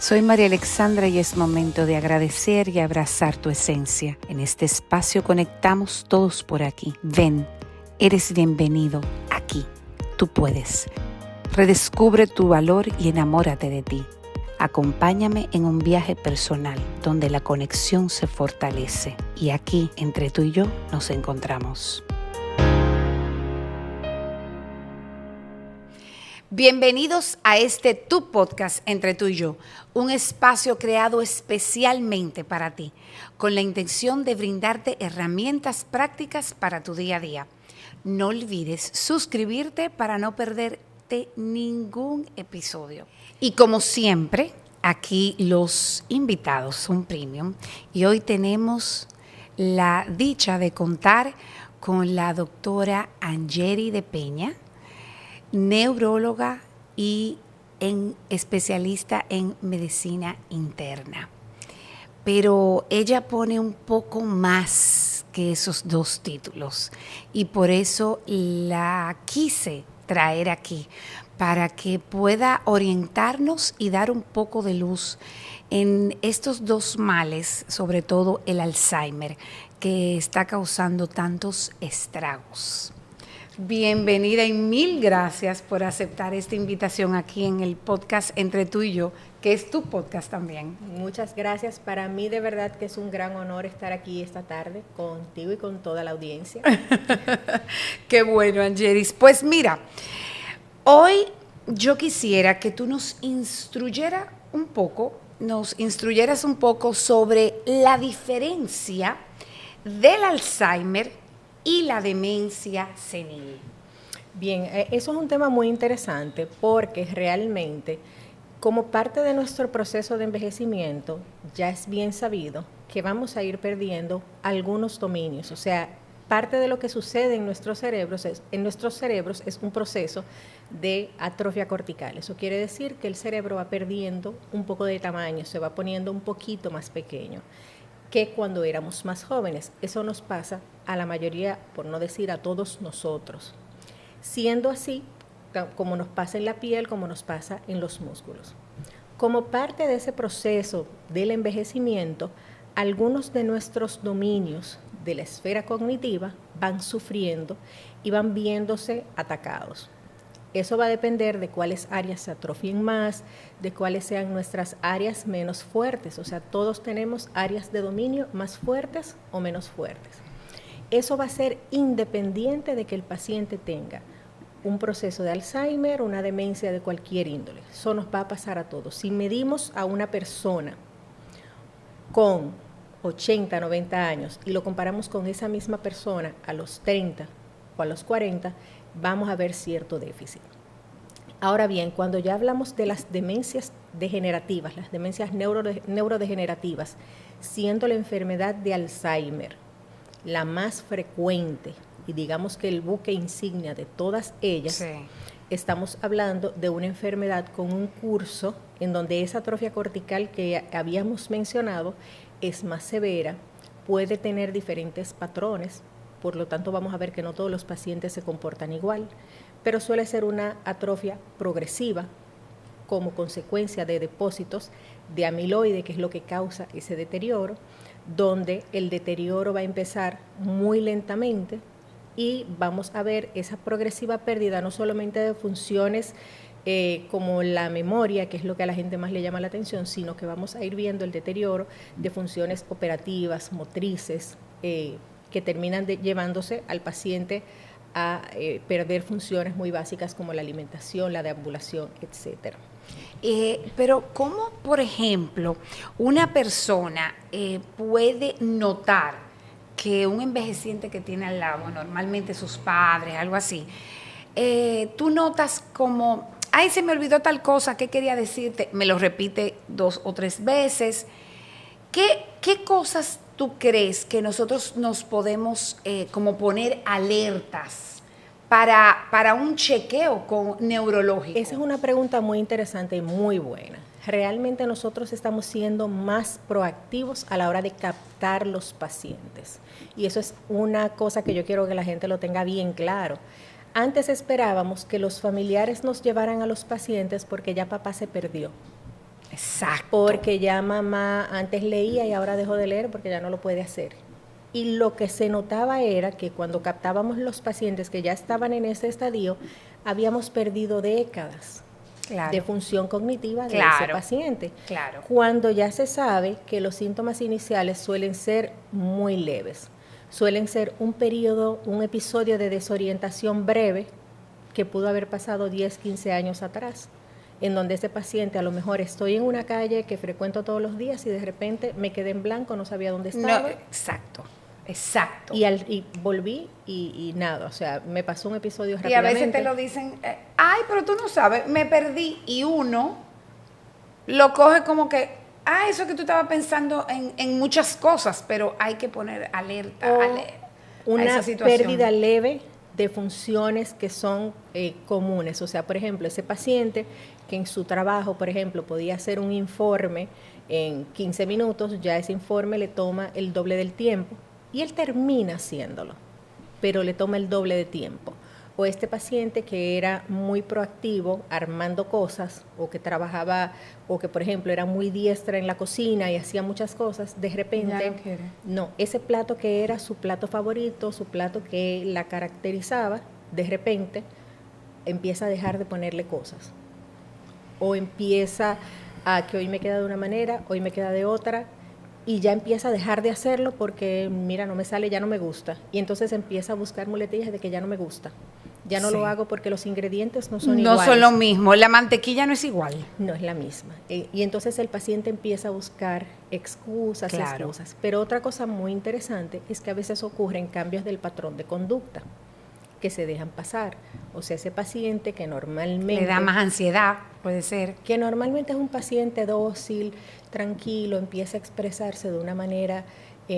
Soy María Alexandra y es momento de agradecer y abrazar tu esencia. En este espacio conectamos todos por aquí. Ven, eres bienvenido aquí. Tú puedes. Redescubre tu valor y enamórate de ti. Acompáñame en un viaje personal donde la conexión se fortalece y aquí, entre tú y yo, nos encontramos. Bienvenidos a este Tu Podcast Entre Tú y Yo, un espacio creado especialmente para ti, con la intención de brindarte herramientas prácticas para tu día a día. No olvides suscribirte para no perderte ningún episodio. Y como siempre, aquí los invitados son premium y hoy tenemos la dicha de contar con la doctora Angeri de Peña, neuróloga y especialista en medicina interna. Pero ella pone un poco más que esos dos títulos y por eso la quise traer aquí para que pueda orientarnos y dar un poco de luz en estos dos males, sobre todo el Alzheimer, que está causando tantos estragos. Bienvenida y mil gracias por aceptar esta invitación aquí en el podcast Entre Tú y Yo, que es tu podcast también. Muchas gracias. Para mí de verdad que es un gran honor estar aquí esta tarde contigo y con toda la audiencia. Qué bueno, Angelis. Pues mira, hoy yo quisiera que tú nos instruyeras un poco sobre la diferencia del Alzheimer y la demencia senil. Bien, eso es un tema muy interesante porque realmente, como parte de nuestro proceso de envejecimiento, ya es bien sabido que vamos a ir perdiendo algunos dominios. O sea, parte de lo que sucede en nuestros cerebros es un proceso de atrofia cortical. Eso quiere decir que el cerebro va perdiendo un poco de tamaño, se va poniendo un poquito más pequeño que cuando éramos más jóvenes. Eso nos pasa a la mayoría, por no decir a todos nosotros. Siendo así, como nos pasa en la piel, como nos pasa en los músculos. Como parte de ese proceso del envejecimiento, algunos de nuestros dominios de la esfera cognitiva van sufriendo y van viéndose atacados. Eso va a depender de cuáles áreas se atrofien más, de cuáles sean nuestras áreas menos fuertes. O sea, todos tenemos áreas de dominio más fuertes o menos fuertes. Eso va a ser independiente de que el paciente tenga un proceso de Alzheimer o una demencia de cualquier índole. Eso nos va a pasar a todos. Si medimos a una persona con 80, 90 años y lo comparamos con esa misma persona a los 30 o a los 40, vamos a ver cierto déficit. Ahora bien, cuando ya hablamos de las demencias degenerativas, las demencias neurodegenerativas, siendo la enfermedad de Alzheimer la más frecuente y digamos que el buque insignia de todas ellas, sí, estamos hablando de una enfermedad con un curso en donde esa atrofia cortical que habíamos mencionado es más severa, puede tener diferentes patrones. Por lo tanto, vamos a ver que no todos los pacientes se comportan igual, pero suele ser una atrofia progresiva como consecuencia de depósitos de amiloide, que es lo que causa ese deterioro, donde el deterioro va a empezar muy lentamente y vamos a ver esa progresiva pérdida no solamente de funciones como la memoria, que es lo que a la gente más le llama la atención, sino que vamos a ir viendo el deterioro de funciones operativas, motrices, que terminan llevándose al paciente a perder funciones muy básicas como la alimentación, la deambulación, etcétera. Pero ¿cómo, por ejemplo, una persona puede notar que un envejeciente que tiene al lado, normalmente sus padres, algo así, tú notas como, ay, se me olvidó tal cosa, ¿qué quería decirte? Me lo repite 2 o 3 veces. ¿Qué cosas tú crees que nosotros nos podemos como poner alertas para un chequeo neurológico? Esa es una pregunta muy interesante y muy buena. Realmente nosotros estamos siendo más proactivos a la hora de captar los pacientes. Y eso es una cosa que yo quiero que la gente lo tenga bien claro. Antes esperábamos que los familiares nos llevaran a los pacientes porque ya papá se perdió. Exacto. Porque ya mamá antes leía y ahora dejó de leer porque ya no lo puede hacer. Y lo que se notaba era que cuando captábamos los pacientes que ya estaban en ese estadio, habíamos perdido décadas de función cognitiva de ese paciente. Claro. Cuando ya se sabe que los síntomas iniciales suelen ser muy leves, suelen ser un episodio de desorientación breve que pudo haber pasado 10, 15 años atrás, en donde ese paciente a lo mejor estoy en una calle que frecuento todos los días y de repente me quedé en blanco, no sabía dónde estaba. No, exacto. Exacto. Y volví y nada, o sea, me pasó un episodio rápidamente. Y a veces te lo dicen, ay, pero tú no sabes, me perdí. Y uno lo coge como que, eso que tú estabas pensando en muchas cosas, pero hay que poner alerta a esa situación. Pérdida leve de funciones que son comunes. O sea, por ejemplo, ese paciente que en su trabajo, por ejemplo, podía hacer un informe en 15 minutos, ya ese informe le toma el doble del tiempo. Y él termina haciéndolo, pero le toma el doble de tiempo. O este paciente que era muy proactivo armando cosas, o que trabajaba, o que por ejemplo era muy diestra en la cocina y hacía muchas cosas, de repente, no, ese plato que era su plato favorito, su plato que la caracterizaba, de repente empieza a dejar de ponerle cosas. O empieza a que hoy me queda de una manera, hoy me queda de otra, y ya empieza a dejar de hacerlo porque, mira, no me sale, ya no me gusta. Y entonces empieza a buscar muletillas de que ya no me gusta. Ya no lo hago porque los ingredientes no son iguales. No son lo mismo, la mantequilla no es igual. No es la misma. Y entonces el paciente empieza a buscar excusas. Pero otra cosa muy interesante es que a veces ocurren cambios del patrón de conducta que se dejan pasar. O sea, ese paciente que normalmente... Le da más ansiedad, puede ser. Que normalmente es un paciente dócil, tranquilo, empieza a expresarse de una manera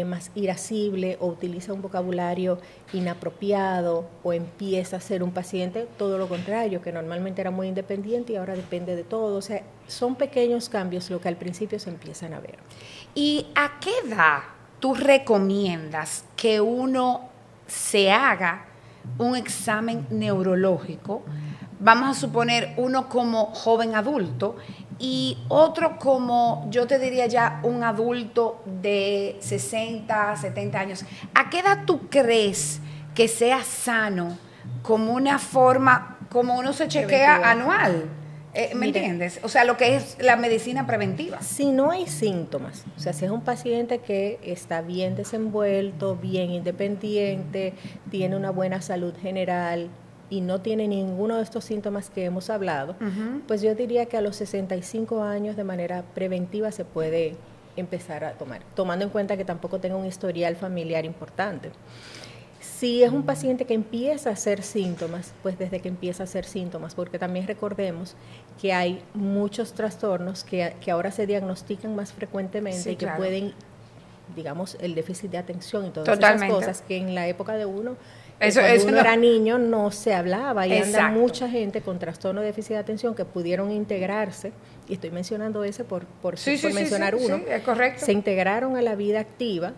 más irascible o utiliza un vocabulario inapropiado o empieza a ser un paciente todo lo contrario, que normalmente era muy independiente y ahora depende de todo. O sea, son pequeños cambios lo que al principio se empiezan a ver. ¿Y a qué edad tú recomiendas que uno se haga un examen neurológico? Vamos a suponer uno como joven adulto y otro como, yo te diría ya, un adulto de 60, 70 años. ¿A qué edad tú crees que sea sano como una forma, como uno se chequea anual? ¿Me entiendes? O sea, lo que es la medicina preventiva. Si no hay síntomas, o sea, si es un paciente que está bien desenvuelto, bien independiente, tiene una buena salud general y no tiene ninguno de estos síntomas que hemos hablado, pues yo diría que a los 65 años de manera preventiva se puede empezar a tomar, tomando en cuenta que tampoco tenga un historial familiar importante. Si es un paciente que empieza a hacer síntomas, pues desde que empieza a hacer síntomas, porque también recordemos que hay muchos trastornos que ahora se diagnostican más frecuentemente y que pueden, digamos, el déficit de atención y todas esas cosas que en la época de uno, cuando uno era niño, no se hablaba y anda mucha gente con trastorno de déficit de atención que pudieron integrarse, y estoy mencionando ese por mencionar uno, sí, es correcto. Se integraron a la vida activa,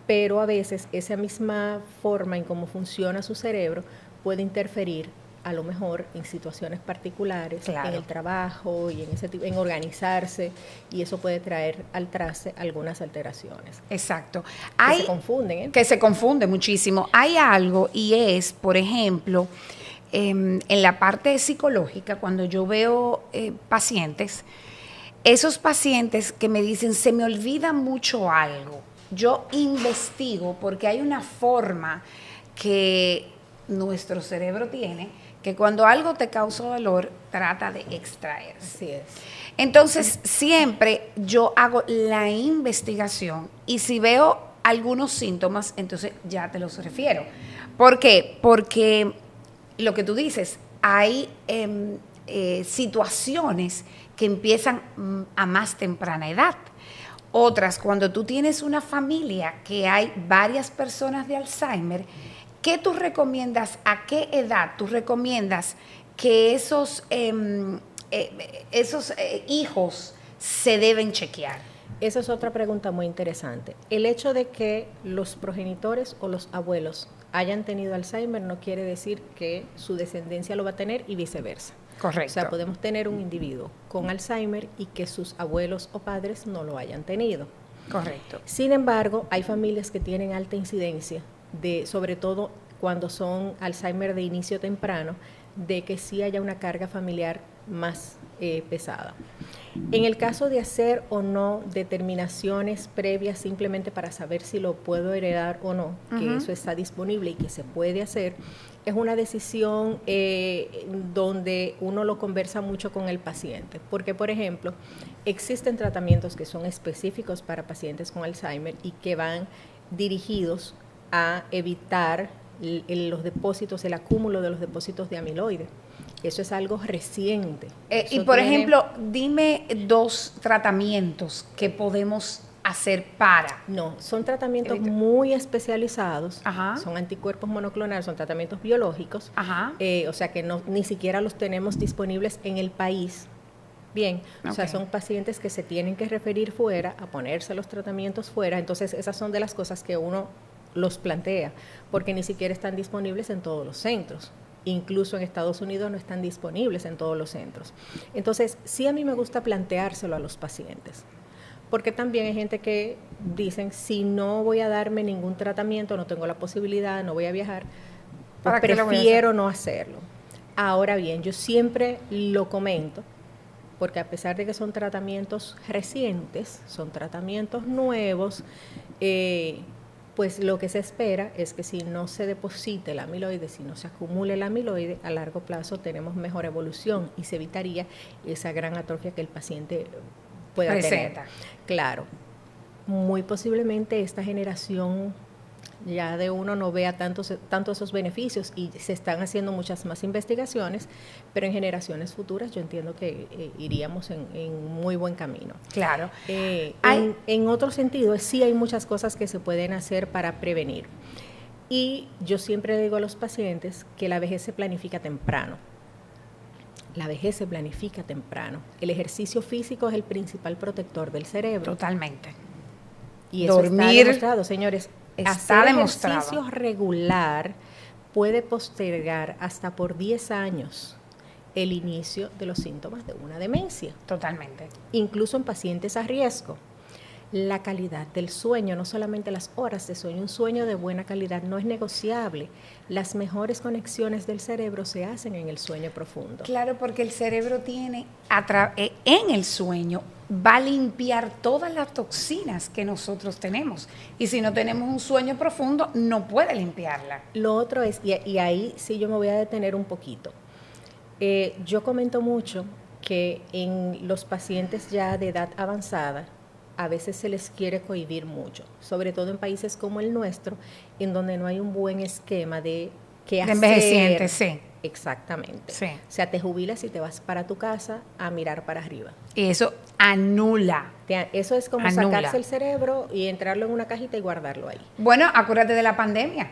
pero a veces esa misma forma en cómo funciona su cerebro puede interferir a lo mejor en situaciones particulares, en el trabajo y en organizarse, y eso puede traer al traste algunas alteraciones. Exacto. Que se confunden. Que se confunde muchísimo. Hay algo, y es, por ejemplo, en la parte psicológica, cuando yo veo pacientes, esos pacientes que me dicen, se me olvida mucho algo, yo investigo porque hay una forma que nuestro cerebro tiene que cuando algo te causa dolor, trata de extraerse. Así es. Entonces, siempre yo hago la investigación y si veo algunos síntomas, entonces ya te los refiero. ¿Por qué? Porque lo que tú dices, hay situaciones que empiezan a más temprana edad. Otras, cuando tú tienes una familia que hay varias personas de Alzheimer, ¿qué tú recomiendas, a qué edad tú recomiendas que esos hijos se deben chequear? Esa es otra pregunta muy interesante. El hecho de que los progenitores o los abuelos hayan tenido Alzheimer no quiere decir que su descendencia lo va a tener y viceversa. Correcto. O sea, podemos tener un individuo con Alzheimer y que sus abuelos o padres no lo hayan tenido. Correcto. Sin embargo, hay familias que tienen alta incidencia, sobre todo cuando son Alzheimer de inicio temprano, de que sí haya una carga familiar más pesada. En el caso de hacer o no determinaciones previas simplemente para saber si lo puedo heredar o no, que eso está disponible y que se puede hacer, es una decisión donde uno lo conversa mucho con el paciente. Porque, por ejemplo, existen tratamientos que son específicos para pacientes con Alzheimer y que van dirigidos a evitar los depósitos, el acúmulo de los depósitos de amiloide. Eso es algo reciente. Y por ejemplo, dime 2 tratamientos que podemos hacer para. No, son tratamientos muy especializados. Ajá. Son anticuerpos monoclonales, son tratamientos biológicos. Ajá. O sea que ni siquiera los tenemos disponibles en el país. Bien, o sea, son pacientes que se tienen que referir fuera, a ponerse los tratamientos fuera. Entonces, esas son de las cosas que uno los plantea, porque ni siquiera están disponibles en todos los centros. Incluso en Estados Unidos no están disponibles en todos los centros. Entonces, sí a mí me gusta planteárselo a los pacientes, porque también hay gente que dicen, si no voy a darme ningún tratamiento, no tengo la posibilidad, no voy a viajar, pues prefiero no hacerlo. Ahora bien, yo siempre lo comento, porque a pesar de que son tratamientos recientes, son tratamientos nuevos, pues lo que se espera es que si no se deposite el amiloide, si no se acumule el amiloide, a largo plazo tenemos mejor evolución y se evitaría esa gran atrofia que el paciente pueda tener. Claro, muy posiblemente esta generación ya de uno no vea tanto esos beneficios y se están haciendo muchas más investigaciones, pero en generaciones futuras yo entiendo que iríamos en muy buen camino. Claro. En otro sentido, sí hay muchas cosas que se pueden hacer para prevenir. Y yo siempre digo a los pacientes que la vejez se planifica temprano. La vejez se planifica temprano. El ejercicio físico es el principal protector del cerebro. Totalmente. Y eso está demostrado, señores. Está demostrado. Ejercicio regular puede postergar hasta por 10 años el inicio de los síntomas de una demencia. Totalmente. Incluso en pacientes a riesgo. La calidad del sueño, no solamente las horas de sueño, un sueño de buena calidad no es negociable. Las mejores conexiones del cerebro se hacen en el sueño profundo. Claro, porque el cerebro tiene, en el sueño, va a limpiar todas las toxinas que nosotros tenemos. Y si no tenemos un sueño profundo, no puede limpiarla. Lo otro es, y ahí sí yo me voy a detener un poquito. Yo comento mucho que en los pacientes ya de edad avanzada, a veces se les quiere cohibir mucho, sobre todo en países como el nuestro, en donde no hay un buen esquema de qué hacer. Envejeciente, sí. Exactamente. Sí. O sea, te jubilas y te vas para tu casa a mirar para arriba. Y eso anula. Eso es como sacarse el cerebro y entrarlo en una cajita y guardarlo ahí. Bueno, acuérdate de la pandemia.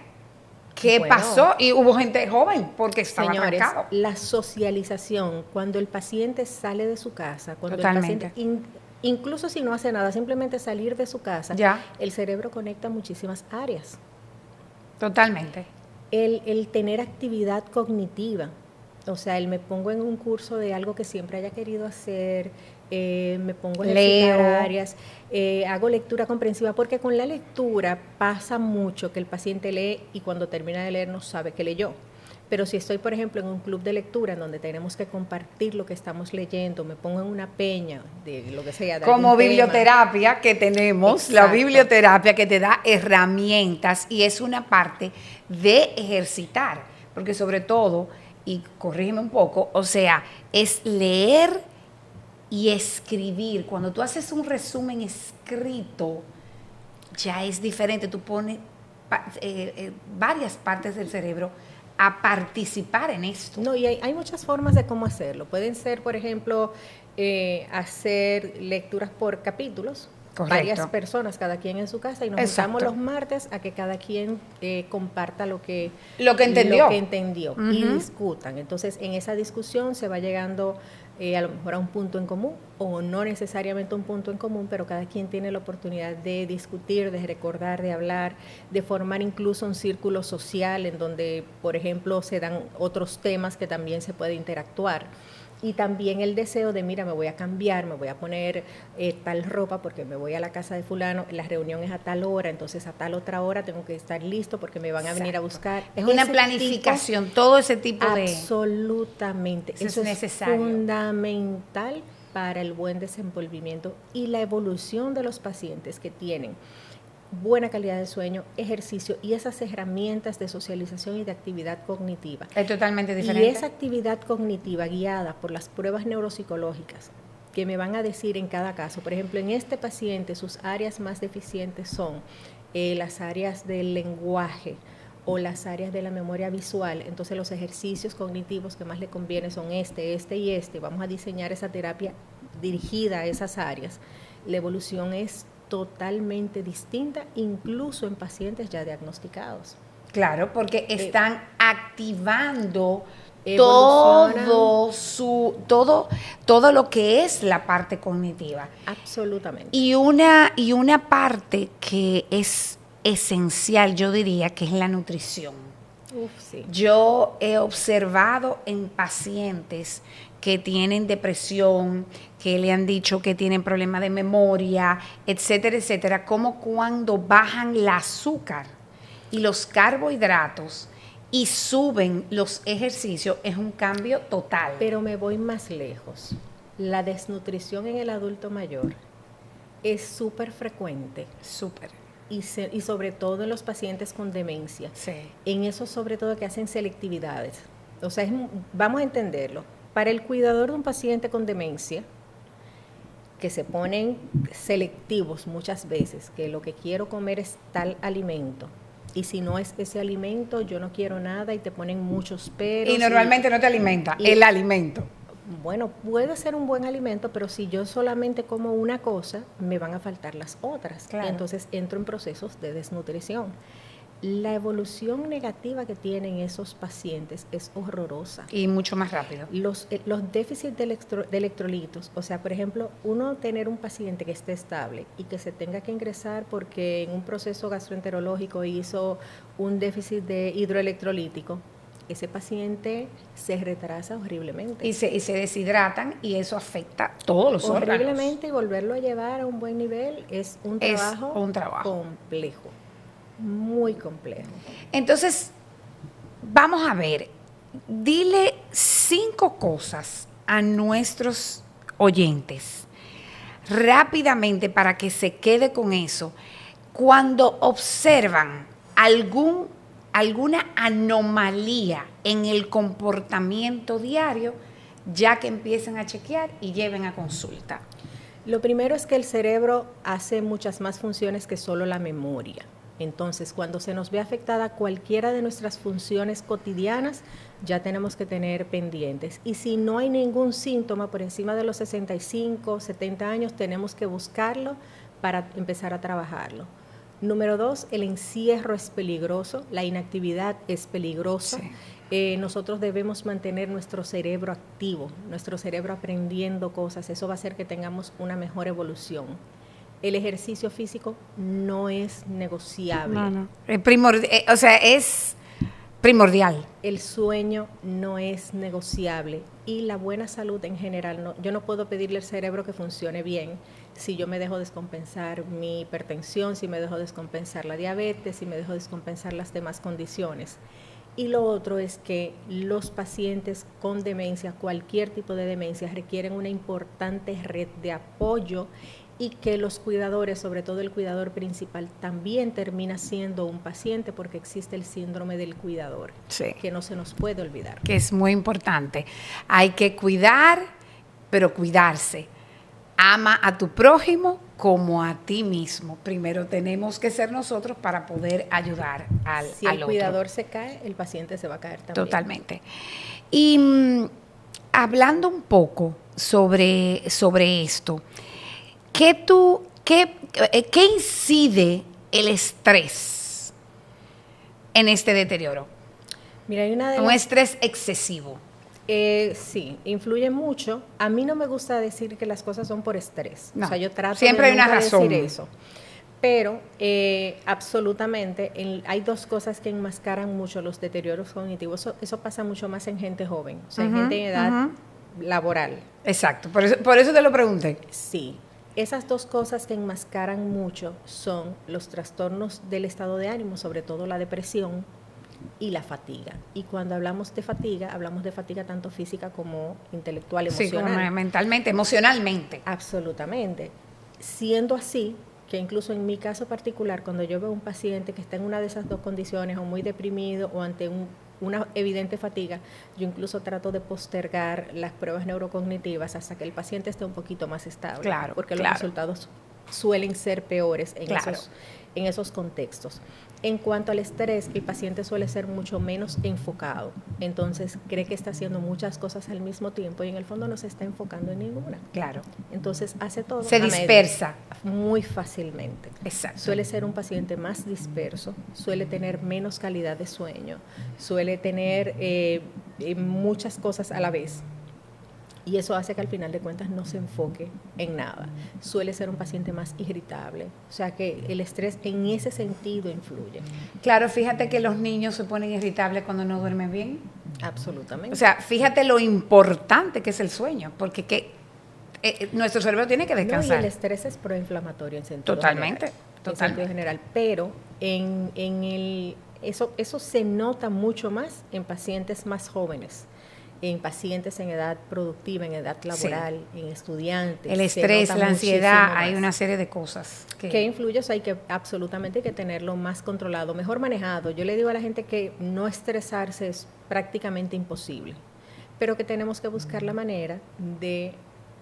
¿Qué pasó? Y hubo gente joven porque estaba arrancado. La socialización, cuando el paciente sale de su casa, cuando Totalmente. el paciente... Incluso si no hace nada, simplemente salir de su casa, ya. El cerebro conecta muchísimas áreas. Totalmente. El tener actividad cognitiva, o sea, me pongo en un curso de algo que siempre haya querido hacer, me pongo en ejercitar áreas, hago lectura comprensiva, porque con la lectura pasa mucho que el paciente lee y cuando termina de leer no sabe qué leyó. Pero si estoy, por ejemplo, en un club de lectura en donde tenemos que compartir lo que estamos leyendo, me pongo en una peña de lo que sea. Como biblioterapia que tenemos, la biblioterapia que te da herramientas y es una parte de ejercitar, porque sobre todo, y corrígeme un poco, o sea, es leer y escribir. Cuando tú haces un resumen escrito, ya es diferente, tú pones varias partes del cerebro a participar en esto. No, y hay muchas formas de cómo hacerlo. Pueden ser, por ejemplo, hacer lecturas por capítulos. Correcto. Varias personas, cada quien en su casa, y nos juntamos los martes a que cada quien comparta lo que entendió y discutan. Entonces, en esa discusión se va llegando a lo mejor a un punto en común o no necesariamente un punto en común, pero cada quien tiene la oportunidad de discutir, de recordar, de hablar, de formar incluso un círculo social en donde, por ejemplo, se dan otros temas que también se puede interactuar. Y también el deseo de, mira, me voy a cambiar, me voy a poner tal ropa porque me voy a la casa de fulano, la reunión es a tal hora, entonces a tal otra hora tengo que estar listo porque me van a venir a buscar. Es una planificación, todo ese tipo de... Absolutamente. Eso es necesario. Fundamental para el buen desenvolvimiento y la evolución de los pacientes que tienen buena calidad de sueño, ejercicio y esas herramientas de socialización y de actividad cognitiva. Es totalmente diferente. Y esa actividad cognitiva guiada por las pruebas neuropsicológicas que me van a decir en cada caso, por ejemplo, en este paciente sus áreas más deficientes son las áreas del lenguaje o las áreas de la memoria visual, entonces los ejercicios cognitivos que más le conviene son este y este. Vamos a diseñar esa terapia dirigida a esas áreas. La evolución es totalmente distinta, incluso en pacientes ya diagnosticados. Claro, porque están activando todo lo que es la parte cognitiva. Absolutamente. Y una parte que es esencial, yo diría, que es la nutrición. Sí. Yo he observado en pacientes que tienen depresión, que le han dicho que tienen problemas de memoria, etcétera, etcétera, como cuando bajan el azúcar y los carbohidratos y suben los ejercicios, es un cambio total. Pero me voy más lejos. La desnutrición en el adulto mayor es súper frecuente. Súper. Y sobre todo en los pacientes con demencia. Sí. En esos sobre todo que hacen selectividades. O sea, vamos a entenderlo. Para el cuidador de un paciente con demencia, que se ponen selectivos muchas veces, que lo que quiero comer es tal alimento, y si no es ese alimento, yo no quiero nada, y te ponen muchos peros. Y normalmente no te alimenta, el alimento. Bueno, puede ser un buen alimento, pero si yo solamente como una cosa, me van a faltar las otras. Claro. Entonces entro en procesos de desnutrición. La evolución negativa que tienen esos pacientes es horrorosa. Y mucho más rápido. Los déficits de electrolitos, o sea, por ejemplo, uno tener un paciente que esté estable y que se tenga que ingresar porque en un proceso gastroenterológico hizo un déficit de hidroelectrolítico, ese paciente se retrasa horriblemente. Y se deshidratan y eso afecta todos los órganos. Horriblemente, y volverlo a llevar a un buen nivel es un trabajo complejo. Muy complejo. Entonces, vamos a ver, dile 5 cosas a nuestros oyentes rápidamente para que se quede con eso. Cuando observan alguna anomalía en el comportamiento diario, ya que empiecen a chequear y lleven a consulta. Lo primero es que el cerebro hace muchas más funciones que solo la memoria. Entonces, cuando se nos ve afectada cualquiera de nuestras funciones cotidianas, ya tenemos que tener pendientes. Y si no hay ningún síntoma por encima de los 65, 70 años, tenemos que buscarlo para empezar a trabajarlo. Número 2, el encierro es peligroso, la inactividad es peligrosa. Sí. Nosotros debemos mantener nuestro cerebro activo, nuestro cerebro aprendiendo cosas. Eso va a hacer que tengamos una mejor evolución. El ejercicio físico no es negociable. No. Es primordial. El sueño no es negociable y la buena salud en general. No, yo no puedo pedirle al cerebro que funcione bien si yo me dejo descompensar mi hipertensión, si me dejo descompensar la diabetes, si me dejo descompensar las demás condiciones. Y lo otro es que los pacientes con demencia, cualquier tipo de demencia, requieren una importante red de apoyo y que los cuidadores, sobre todo el cuidador principal, también termina siendo un paciente porque existe el síndrome del cuidador, sí, que no se nos puede olvidar. Que es muy importante. Hay que cuidar, pero cuidarse. Ama a tu prójimo como a ti mismo. Primero tenemos que ser nosotros para poder ayar al otro. Si el cuidador se cae, el paciente se va a caer también. Totalmente. Y hablando un poco sobre esto, ¿Qué incide el estrés en este deterioro? Mira, hay un estrés excesivo. Sí, influye mucho. A mí no me gusta decir que las cosas son por estrés. No, o sea, yo trato siempre de hay una nunca razón. decir eso. Pero absolutamente hay dos cosas que enmascaran mucho los deterioros cognitivos. Eso pasa mucho más en gente joven, o sea, en gente en edad laboral. Exacto, por eso te lo pregunté. Sí, esas dos cosas que enmascaran mucho son los trastornos del estado de ánimo, sobre todo la depresión y la fatiga. Y cuando hablamos de fatiga tanto física como intelectual, emocional. Sí, como mentalmente, emocionalmente. Absolutamente. Siendo así, que incluso en mi caso particular, cuando yo veo un paciente que está en una de esas dos condiciones, o muy deprimido o ante una evidente fatiga, yo incluso trato de postergar las pruebas neurocognitivas hasta que el paciente esté un poquito más estable. Claro, porque los resultados suelen ser peores en esos contextos. En cuanto al estrés, el paciente suele ser mucho menos enfocado, entonces cree que está haciendo muchas cosas al mismo tiempo y en el fondo no se está enfocando en ninguna. Claro. Entonces hace todo. Se dispersa. Muy fácilmente. Exacto. Suele ser un paciente más disperso, suele tener menos calidad de sueño, suele tener muchas cosas a la vez. Y eso hace que al final de cuentas no se enfoque en nada. Suele ser un paciente más irritable. O sea que el estrés en ese sentido influye. Claro, fíjate que los niños se ponen irritables cuando no duermen bien. Absolutamente. O sea, fíjate lo importante que es el sueño, porque nuestro cerebro tiene que descansar. No, y el estrés es proinflamatorio en sentido totalmente, general. totalmente. En sentido general. Pero eso se nota mucho más en pacientes más jóvenes, en pacientes en edad productiva, en edad laboral, en estudiantes. El estrés, la ansiedad, hay una serie de cosas. ¿Qué influye? O sea, absolutamente hay que tenerlo más controlado, mejor manejado. Yo le digo a la gente que no estresarse es prácticamente imposible, pero que tenemos que buscar la manera de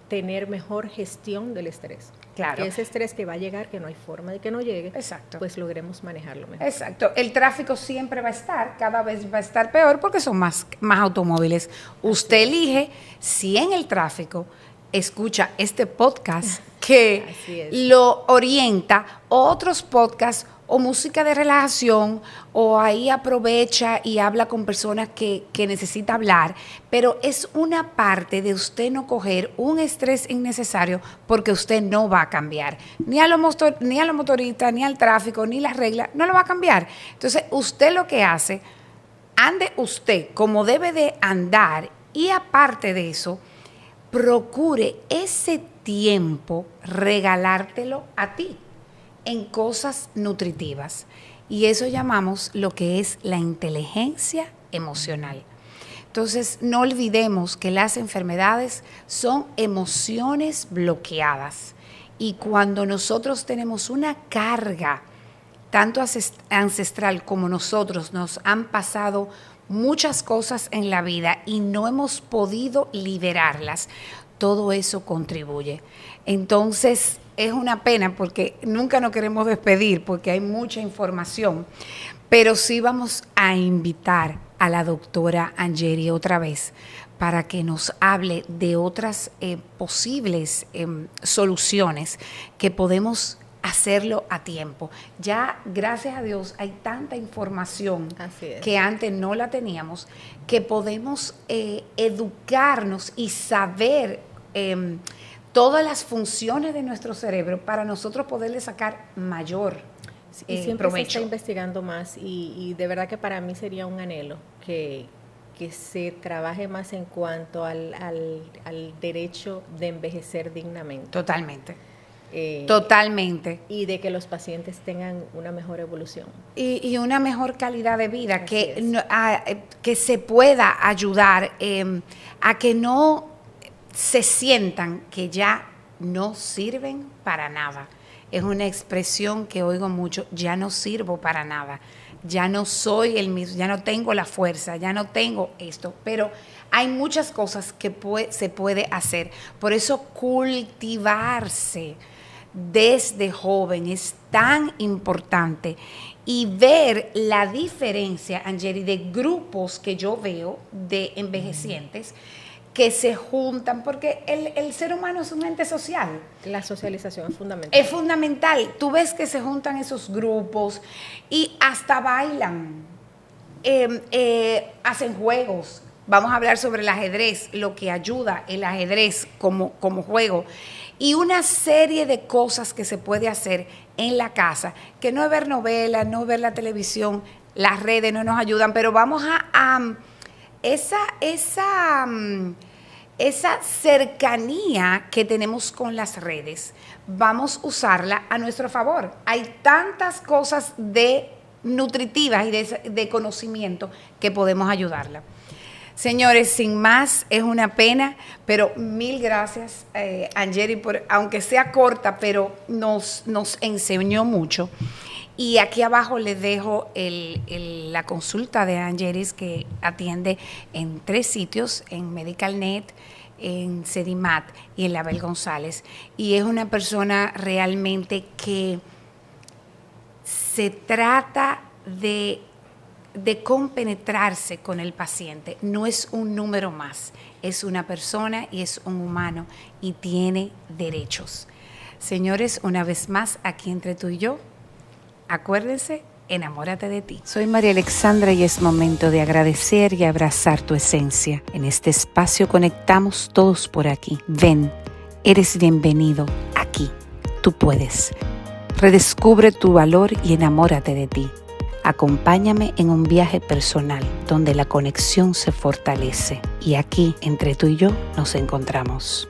tener mejor gestión del estrés. Claro. Que ese estrés que va a llegar, que no hay forma de que no llegue, exacto, pues logremos manejarlo mejor. Exacto. El tráfico siempre va a estar, cada vez va a estar peor porque son más automóviles. Usted elige si en el tráfico escucha este podcast que lo orienta, otros podcasts o música de relajación, o ahí aprovecha y habla con personas que necesita hablar, pero es una parte de usted no coger un estrés innecesario porque usted no va a cambiar, ni a los motoristas, ni al tráfico, ni las reglas, no lo va a cambiar. Entonces, usted lo que hace, ande usted como debe de andar y aparte de eso, procure ese tiempo regalártelo a ti en cosas nutritivas. Y eso llamamos lo que es la inteligencia emocional. Entonces, no olvidemos que las enfermedades son emociones bloqueadas. Y cuando nosotros tenemos una carga, tanto ancestral como nosotros, nos han pasado muchas cosas en la vida y no hemos podido liberarlas, todo eso contribuye. Entonces, es una pena porque nunca nos queremos despedir porque hay mucha información, pero sí vamos a invitar a la doctora Angeri otra vez para que nos hable de otras posibles soluciones que podemos hacerlo a tiempo. Ya, gracias a Dios, hay tanta información que antes no la teníamos, que podemos educarnos y saber todas las funciones de nuestro cerebro para nosotros poderle sacar mayor y siempre provecho. Se está investigando más y de verdad que para mí sería un anhelo que se trabaje más en cuanto al derecho de envejecer dignamente. Totalmente. Totalmente. Y de que los pacientes tengan una mejor evolución. Y una mejor calidad de vida, que se pueda ayudar a que no se sientan que ya no sirven para nada. Es una expresión que oigo mucho, ya no sirvo para nada, ya no soy el mismo, ya no tengo la fuerza, ya no tengo esto, pero hay muchas cosas que se puede hacer. Por eso cultivarse desde joven es tan importante y ver la diferencia, Angeri, de grupos que yo veo de envejecientes que se juntan, porque el ser humano es un ente social. La socialización es fundamental. Es fundamental. Tú ves que se juntan esos grupos y hasta bailan, hacen juegos, Vamos a hablar sobre el ajedrez, lo que ayuda el ajedrez como juego y una serie de cosas que se puede hacer en la casa, que no es ver novelas, no es ver la televisión, las redes no nos ayudan, pero vamos a esa cercanía que tenemos con las redes, vamos a usarla a nuestro favor. Hay tantas cosas nutritivas y de conocimiento que podemos ayudarla. Señores, sin más, es una pena, pero mil gracias, Angeli, aunque sea corta, pero nos enseñó mucho. Y aquí abajo les dejo la consulta de Angelis, que atiende en 3 sitios, en MedicalNet, en Cedimat y en Label González. Y es una persona realmente que se trata de compenetrarse con el paciente. No es un número más, es una persona y es un humano y tiene derechos. Señores, una vez más, aquí entre tú y yo, acuérdense, enamórate de ti. Soy María Alexandra y es momento de agradecer y abrazar tu esencia. En este espacio conectamos todos por aquí. Ven, eres bienvenido aquí. Tú puedes. Redescubre tu valor y enamórate de ti. Acompáñame en un viaje personal donde la conexión se fortalece y aquí, entre tú y yo, nos encontramos.